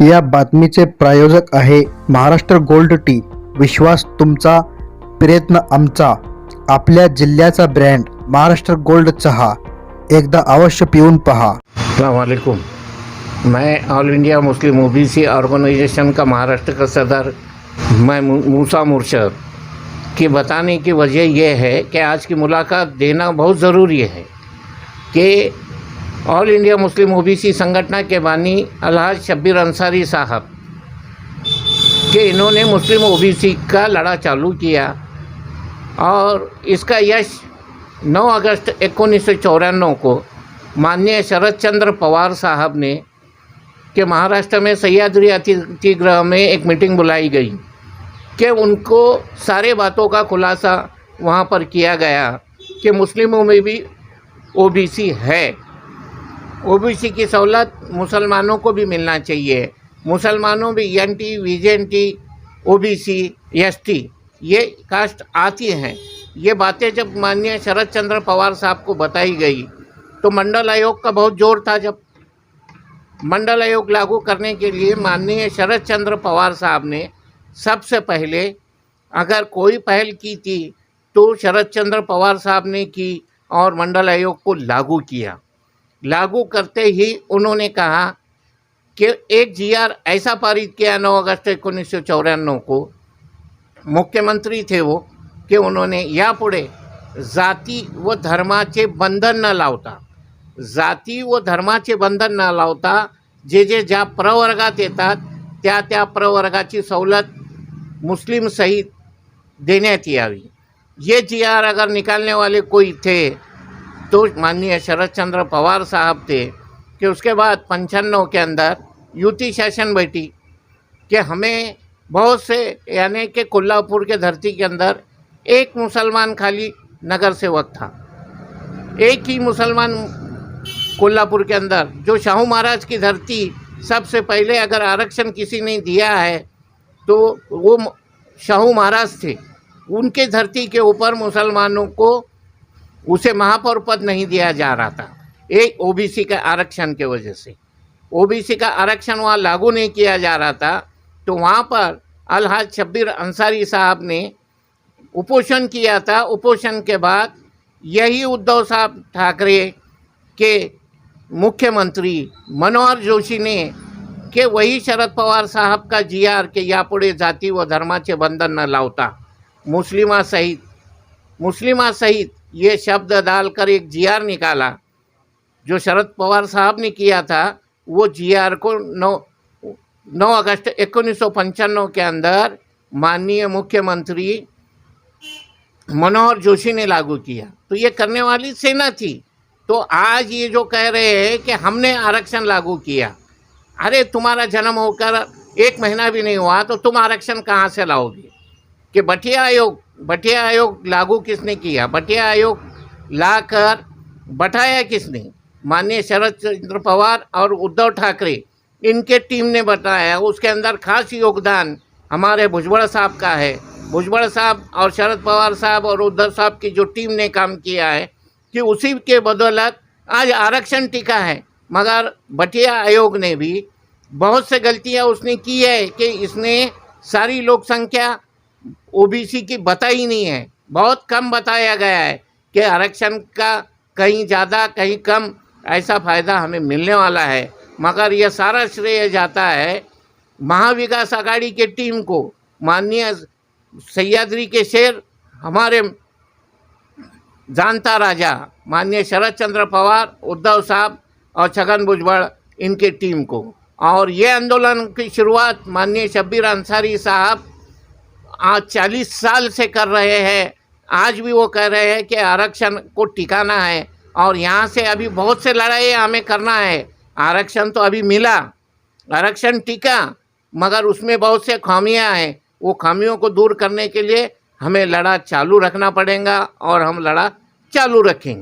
या बातमीचे प्रायोजक आहे महाराष्ट्र गोल्ड टी। विश्वास तुमचा, प्रयत्न आमचा। आपल्या जिल्ह्याचा ब्रँड महाराष्ट्र गोल्ड चहा एकदा अवश्य पिऊन पहा। अस्सलाम वालेकुम। मैं ऑल इंडिया मुस्लिम ओबीसी ऑर्गेनाइजेशन का महाराष्ट्र का सदर मैं मूसा मुर्शद की बताने की वजह यह है कि आज की मुलाकात देना बहुत ज़रूरी है कि ऑल इंडिया मुस्लिम ओबीसी संगठन के बानी अलहाज शब्बीर अंसारी साहब कि इन्होंने मुस्लिम ओबीसी का लड़ा चालू किया और इसका यश 9 अगस्त 1994 को माननीय शरद चंद्र पवार साहब ने कि महाराष्ट्र में सह्याद्री अतिथि गृह में एक मीटिंग बुलाई गई कि उनको सारे बातों का खुलासा वहाँ पर किया गया कि मुस्लिमों में भी ओबीसी है। ओबीसी की सहूलत मुसलमानों को भी मिलना चाहिए। मुसलमानों में एनटी, वीजेंटी, ओबीसी, एसटी ये कास्ट आती हैं। ये बातें जब माननीय शरद चंद्र पवार साहब को बताई गई तो मंडल आयोग का बहुत जोर था। जब मंडल आयोग लागू करने के लिए माननीय शरद चंद्र पवार साहब ने सबसे पहले अगर कोई पहल की थी तो शरद चंद्र पवार साहब ने की और मंडल आयोग को लागू किया। लागू करते ही उन्होंने कहा कि एक जीआर ऐसा पारित किया 9 अगस्त 1994 को, मुख्यमंत्री थे वो, कि उन्होंने यापुढे जाती व धर्माचे बंधन न लावता, जाती व धर्माचे बंधन न लावता जे जे ज्या प्रवर्गात येतात त्या त्या प्रवर्गाची सवलत मुस्लिम सहित देण्यात यावी। ये जीआर अगर निकालने वाले कोई थे तो माननीय शरद चंद्र पवार साहब थे कि उसके बाद 95 के अंदर युति शासन बैठी कि हमें बहुत से यानी कि कोल्हापुर के धरती के अंदर एक मुसलमान खाली नगर सेवक था, एक ही मुसलमान कोल्हापुर के अंदर, जो शाहू महाराज की धरती सबसे पहले अगर आरक्षण किसी ने दिया है तो वो शाहू महाराज थे। उनके धरती के ऊपर मुसलमानों को उसे महापौर पद नहीं दिया जा रहा था, एक ओबीसी का आरक्षण के वजह से। ओबीसी का आरक्षण वहाँ लागू नहीं किया जा रहा था तो वहाँ पर अलहाज शब्बीर अंसारी साहब ने उपोषण किया था। उपोषण के बाद यही उद्धव साहब ठाकरे के मुख्यमंत्री मनोहर जोशी ने कि वही शरद पवार साहब का जीआर के यापुढे जाती व धर्माचे बंधन न लावता मुस्लिमा सहित ये शब्द डालकर एक जीआर निकाला। जो शरद पवार साहब ने किया था वो जीआर को 9 अगस्त 1995 के अंदर माननीय मुख्यमंत्री मनोहर जोशी ने लागू किया। तो ये करने वाली सेना थी। तो आज ये जो कह रहे हैं कि हमने आरक्षण लागू किया, अरे तुम्हारा जन्म होकर 1 महीना भी नहीं हुआ तो तुम आरक्षण कहाँ से लाओगे? कि बटिया आयोग लागू किसने किया? बटिया आयोग लाकर बैठाया किसने? माननीय शरद चंद्र पवार और उद्धव ठाकरे इनके टीम ने बताया। उसके अंदर खास योगदान हमारे भुजबल साहब का है। भुजबल साहब और शरद पवार साहब और उद्धव साहब की जो टीम ने काम किया है कि उसी के बदौलत आज आरक्षण टिका है। मगर बटिया आयोग ने भी बहुत से गलतियां उसने की है कि इसने सारी लोक संख्या ओबीसी की बताई नहीं है। बहुत कम बताया गया है कि आरक्षण का कहीं ज़्यादा कहीं कम ऐसा फ़ायदा हमें मिलने वाला है। मगर यह सारा श्रेय जाता है महाविकास आघाड़ी के टीम को। माननीय सह्याद्री के शेर, हमारे जानता राजा माननीय शरद चंद्र पवार, उद्धव साहब और छगन भुजबल, इनके टीम को। और ये आंदोलन की शुरुआत माननीय शब्बीर अंसारी साहब आज 40 साल से कर रहे हैं। आज भी वो कह रहे हैं कि आरक्षण को टिकाना है और यहाँ से अभी बहुत से लड़ाई हमें करना है। आरक्षण तो अभी मिला, आरक्षण टिका, मगर उसमें बहुत से खामियां हैं। वो खामियों को दूर करने के लिए हमें लड़ा चालू रखना पड़ेगा और हम लड़ा चालू रखेंगे।